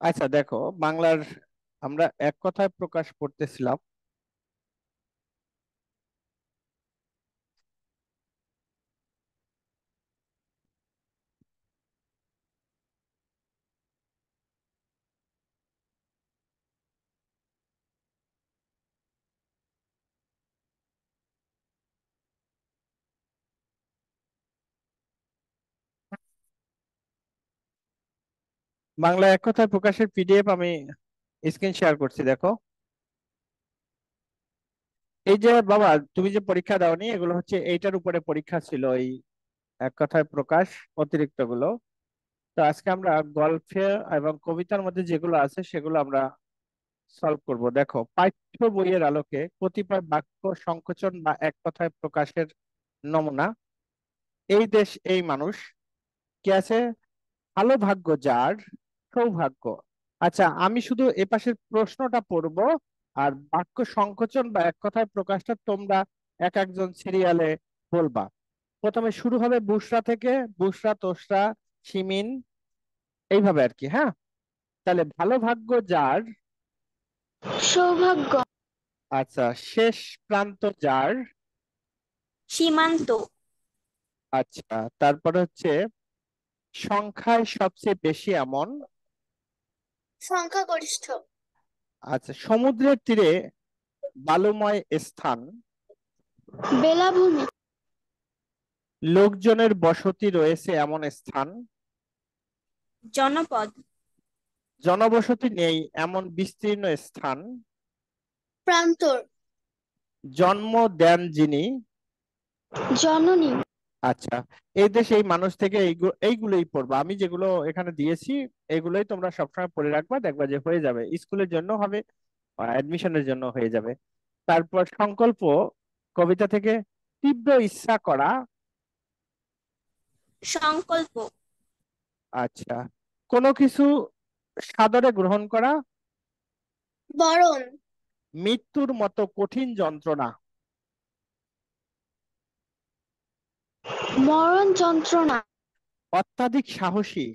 আচ্ছা দেখো, বাংলার আমরা এক কথায় প্রকাশ করতেছিলাম। বাংলা এক কথায় প্রকাশের পিডিএফ আমি স্ক্রিন শেয়ার করছি, দেখো। এই যে বাবা, তুমি যে পরীক্ষা দাওনি, এগুলো হচ্ছে এইটার উপরে পরীক্ষা ছিল, এই এক কথায় প্রকাশ অতিরিক্ত গুলো। তো আজকে আমরা গল্পে এবং কবিতার মধ্যে যেগুলো আছে সেগুলো আমরা সলভ করব। দেখো, পাঠ্য বইয়ের আলোকে কতিপয় বাক্য সংকোচন বা এক কথায় প্রকাশের নমুনা। এই দেশ, এই মানুষ, কি আছে? ভালো ভাগ্য যার, সৌভাগ্য। আচ্ছা, আমি শুধু এপাশের প্রশ্নটা পড়বো, আর বাক্য সংকোচন বা এক কথায় প্রকাশটা তোমরা এক একজন সিরিয়ালে বলবা। প্রথমে শুরু হবে বুশরা থেকে, বুশরা, তোসরা, শিমিন, এইভাবে আর কি। হ্যাঁ, তাহলে ভালো ভাগ্য যার। সৌভাগ্য। আচ্ছা, শেষ প্রান্ত যার। সীমান্ত। আচ্ছা, তারপরে হচ্ছে সংখ্যায় সবচেয়ে বেশি এমন। সংখ্যাগরিষ্ঠ। আচ্ছা, সমুদ্রের তীরে বালুময় স্থান। বেলাভূমি। লোকজনের বসতি রয়েছে এমন স্থান। জনপদ। জনবসতি নেই এমন বিস্তীর্ণ স্থান। প্রান্তর। জন্ম দেন যিনি। জননী। আচ্ছা, এই দেশে এই মানুষ থেকে এইগুলোই পড়বা, আমি যেগুলো এখানে দিয়েছি এগুলোই তোমরা সবসময় পড়ে রাখবা, দেখবা যে হয়ে যাবে, স্কুলের জন্য হবে, অ্যাডমিশনের জন্য হয়ে যাবে। তারপর সংকল্প, কবিতা থেকে তীব্র ইচ্ছা করা। সংকল্প। আচ্ছা, কোনো কিছু সাদরে গ্রহণ করা। বরণ। মৃত্যুর মতো কঠিন যন্ত্রণা। মরণ যন্ত্রণা। অত্যাধিক সাহসী।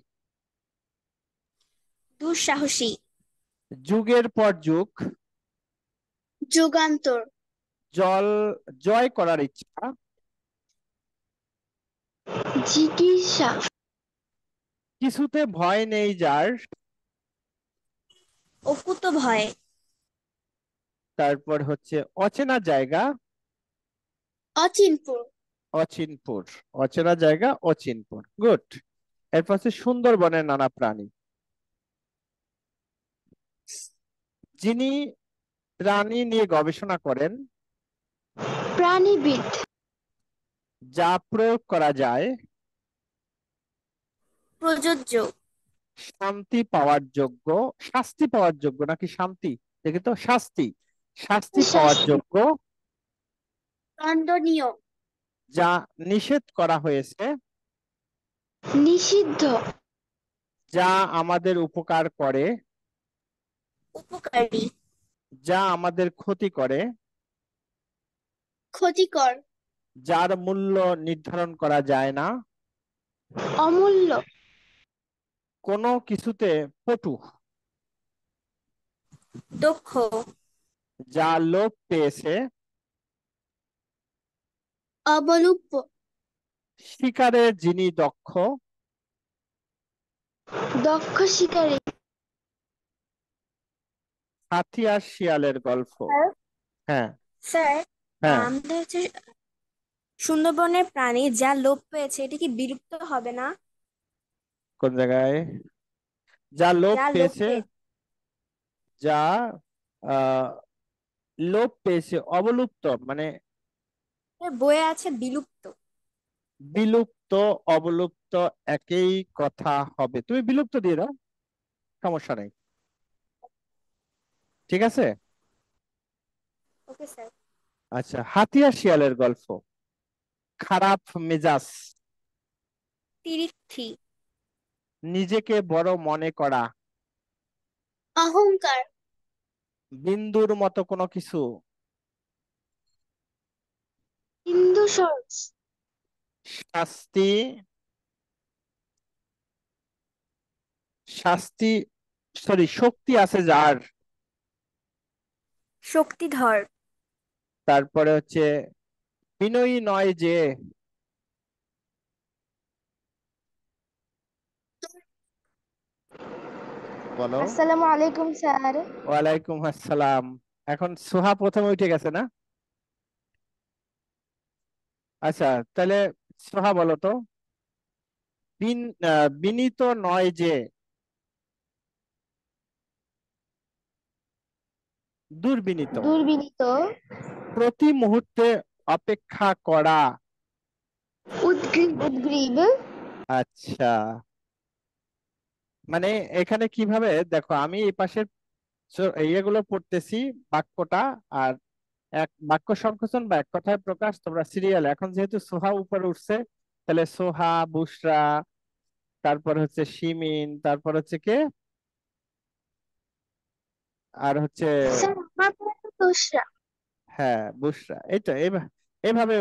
দুঃসাহসী। যুগের পর যুগ। যুগান্তর। জল জয় করার ইচ্ছা। জিজ্ঞাসা। কিছুতে ভয় নেই যার। অকুত ভয়ে। তারপর হচ্ছে অচেনা জায়গা। অচিনপুর। অচিনপুর। অচেনা জায়গা অচিনপুর, গুড। এরপর হচ্ছে সুন্দরবনের নানা প্রাণী। যিনি প্রাণী নিয়ে গবেষণা করেন। প্রাণীবিদ। যা প্রয়োগ করা যায়। প্রযোজ্য। শান্তি পাওয়ার যোগ্য। শাস্তি পাওয়ার যোগ্য নাকি শান্তি? দেখি তো, শাস্তি। শাস্তি পাওয়ার শাস্তি। যোগ্য। দণ্ডনীয়। যা নিষেধ করা হয়েছে। নিষিদ্ধ। যা আমাদের উপকার করে। উপকারী। যা আমাদের ক্ষতি করে। ক্ষতিকর। যার মূল্য নির্ধারণ করা যায় না। অমূল্য। কোনো কিছুতে পটু। দক্ষ। যা লোপ পেয়েছে। অবলুপ্য। শিকারে যিনি দক্ষ। দক্ষ শিকারী। হাতি আর শিয়ালের গল্প। স্যার। হ্যাঁ। স্যার, হ্যাঁ, আমাদের হচ্ছে সুন্দরবনের প্রাণী যা লোপ পেয়েছে, এটা কি বিলুপ্ত হবে না? কোন জায়গায়? যা লোপ যা লোপ পেয়েছে। পেয়েছে। যা আহ লোপ পেয়েছে, অবলুপ্ত মানে বইয়ে আছে বিলুপ্ত। বিলুপ্ত, অবলুপ্ত একই কথা হবে, তুমি বিলুপ্ত দিয়ে দাও, সমস্যা নেই। ঠিক আছে। Okay sir. আচ্ছা, হাতি আর শিয়ালের গল্প। খারাপ মেজাজ। তিরিথি। নিজেকে বড় মনে করা। অহংকার। বিন্দুর মতো কোনো কিছু। হিন্দু সরস। শাস্তি। শাস্তি, সরি, শক্তি আছে যার। শক্তিধর। তারপরে হচ্ছে বিনয়ী নয় যে। বলো। আসসালামু আলাইকুম স্যার। ওয়ালাইকুম আসসালাম। এখন সোহা প্রথমে উঠে গেছে না? আচ্ছা, তাহলে সোহা বলো তো। বিনীত নয় যে। দুর্বিনীত। দুর্বিনীত। প্রতি মুহূর্তে অপেক্ষা করা। উদ্গ্রীব। উদ্গ্রীব। আচ্ছা, মানে এখানে কিভাবে দেখো, আমি এই পাশের ইয়েগুলো পড়তেছি, বাক্যটা। আর এক বাক্য সংকোচন বা এক কথায় প্রকাশ তোমরা সিরিয়াল। এখন যেহেতু সোহা উপরে উঠছে, তাহলে সোহা, বুশরা, তারপর হচ্ছে শিমিন, তারপর হচ্ছে কে, আর হচ্ছে, স্যার আমার পরে তো দোসরা। হ্যাঁ বুশরা। এইটা এইভাবে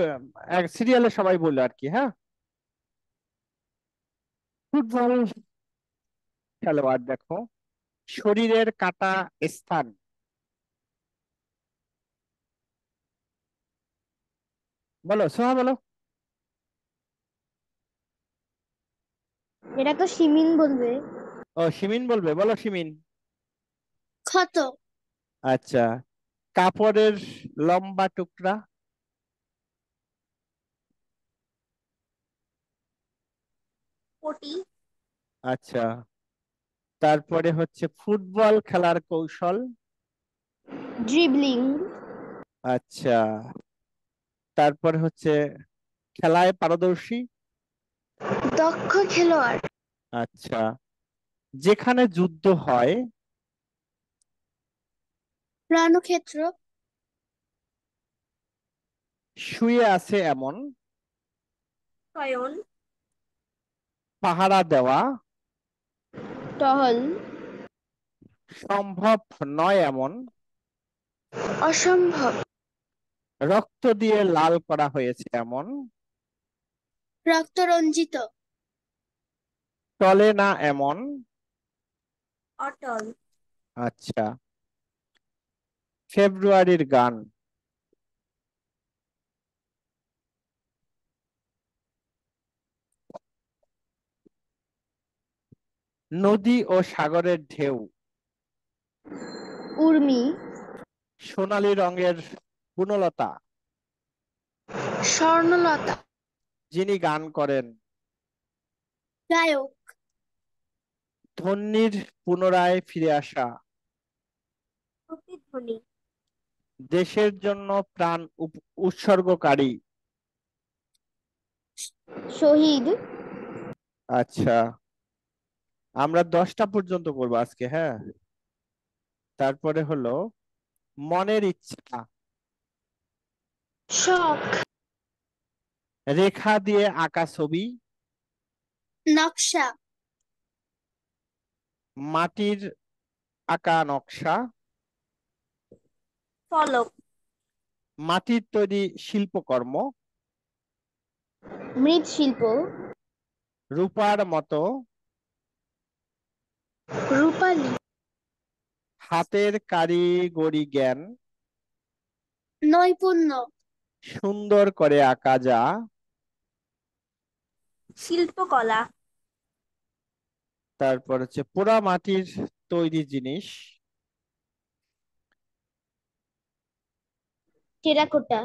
এক সিরিয়ালে সবাই বললো আর কি। হ্যাঁ, ফুটবল খেলোয়াড় দেখো, শরীরের কাটা স্থান। বলো সোহা, বলো। এটা তো সিমিন বলবে। ও, শিমিন বলবে, বলো শিমিন। ক্ষত। আচ্ছা, কাপড়ের লম্বা টুকরা। পটি। আচ্ছা, তারপরে হচ্ছে ফুটবল খেলার কৌশল। ড্রিবলিং। আচ্ছা, তারপরে হচ্ছে খেলায় পারদর্শী। দক্ষ খেলোয়াড়। আচ্ছা, যেখানে যুদ্ধ হয়। রণক্ষেত্র। শুয়ে আছে এমন। শয়ন। পাহারা দেওয়া। টহল। সম্ভব নয় এমন। অসম্ভব। রক্ত দিয়ে লাল করা হয়েছে এমন। রক্তরঞ্জিত। চলে না এমন। অটল। আচ্ছা, ফেব্রুয়ারির গান। নদী ও সাগরের ঢেউ। উর্মি। সোনালী রঙের বনলতা। স্বর্ণলতা। যিনি গান করেন। গায়ক। ধ্বনির পুনরায় ফিরে আসা। প্রতিধ্বনি। দেশের জন্য প্রাণ উৎসর্গকারী। শহীদ। আচ্ছা, আমরা 10টা পর্যন্ত করবো আজকে। হ্যাঁ, তারপরে হলো মনের ইচ্ছা। শখ। রেখা দিয়ে আঁকা ছবি। নকশা। মাটির আঁকা নকশা। ফলক। মাটির তৈরি শিল্পকর্ম। মৃৎশিল্প। রূপার মতো। রূপালী। হাতের কারিগরি জ্ঞান। নৈপুণ্য। সুন্দর করে আঁকা যা। শিল্পকলা। তারপর হচ্ছে পোড়া মাটির তৈরি জিনিস। টেরাকোটা।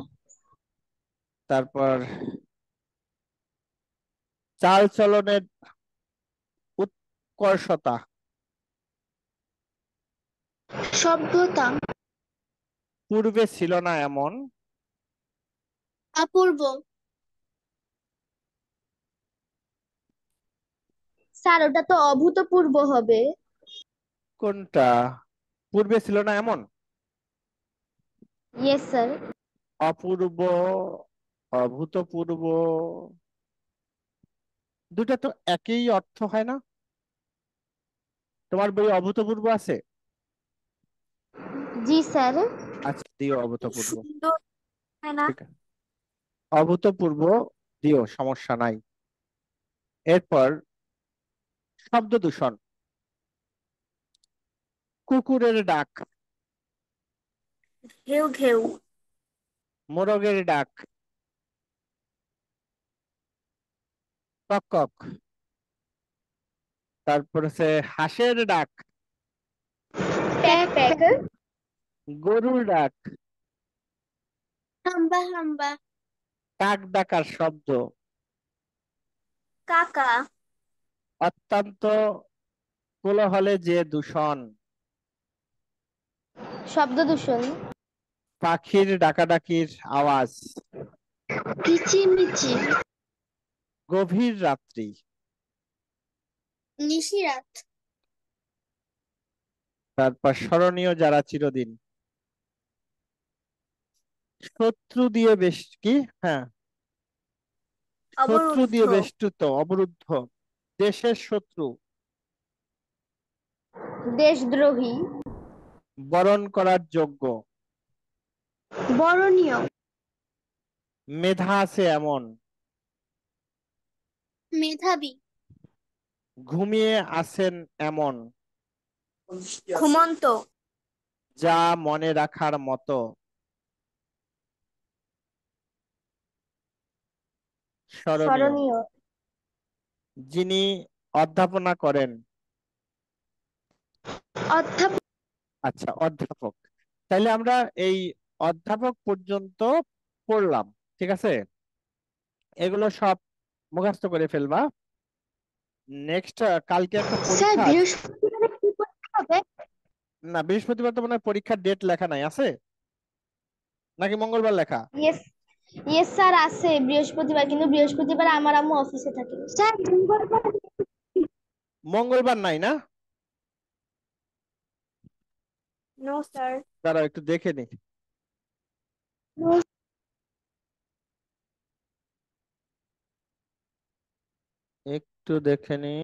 তারপর চাল চলনের উৎকর্ষতা। সভ্যতা। পূর্বে ছিল না এমন। অপূর্ব। স্যার ওটা তো অভূতপূর্ব হবে। কোনটা? পূর্বে ছিল না এমন। Yes sir. অপূর্ব, অভূতপূর্ব, দুটা তো একই অর্থ হয় না? তোমার বই অভূতপূর্ব আছে? জি স্যার। আচ্ছা, দিও অভূতপূর্ব। সুন্দর। তাই না? ঠিক আছে, অভূতপূর্ব দিও, সমস্যা নাই। এরপর শব্দ দূষণ। কুকুরের ডাক, ঘেউ ঘেউ, মোরগের ডাক, কক কক। তারপর হচ্ছে হাঁসের ডাক, প্যাক প্যাক, গরুর ডাক, হাম্বা হাম্বা, কাক ডাকার শব্দ, কাকা, অত্যন্ত কোলাহলে যে দূষণ, শব্দ দূষণ, পাখির ডাকাডাকির আওয়াজ, কিচিমিচি, গভীর রাত্রি, নিশিরাত, তারপর স্মরণীয় যারা চিরদিন, শত্রু দিয়ে বেশ কি, হ্যাঁ, শত্রু অবরুদ্ধ, দিয়ে বেষ্টিত, অবরুদ্ধ, দেশের শত্রু, দেশদ্রোহী, বরণ করার যোগ্য, বরণীয়, মেধা আছে এমন, মেধাবী, ঘুমিয়ে আছেন এমন, ঘুমন্ত, যা মনে রাখার মতো, স্মরণীয়, স্মরণীয়, যিনি অধ্যাপনা করেন, অধ্যাপক, আচ্ছা অধ্যাপক। তাইলে আমরা এই অধ্যাপক পর্যন্ত পড়লাম, ঠিক আছে? এগুলো সব মুখস্থ করে ফেলবা। নেক্সট কালকে একটা স্যার পরীক্ষা আছে। বৃহস্পতিবারে কি পরীক্ষা হবে? না, বৃহস্পতিবার তো মনে হয় পরীক্ষার ডেট লেখা নাই, আছে নাকি মঙ্গলবার লেখা? ইয়েস, ইয়েস স্যার আছে বৃহস্পতিবার, কিন্তু বৃহস্পতিবার আমার আম্মু অফিসে থাকে স্যার। মঙ্গলবার, মঙ্গলবার নাই না? No sir. দাঁড়াও একটু দেখে নি, একটু দেখে নি।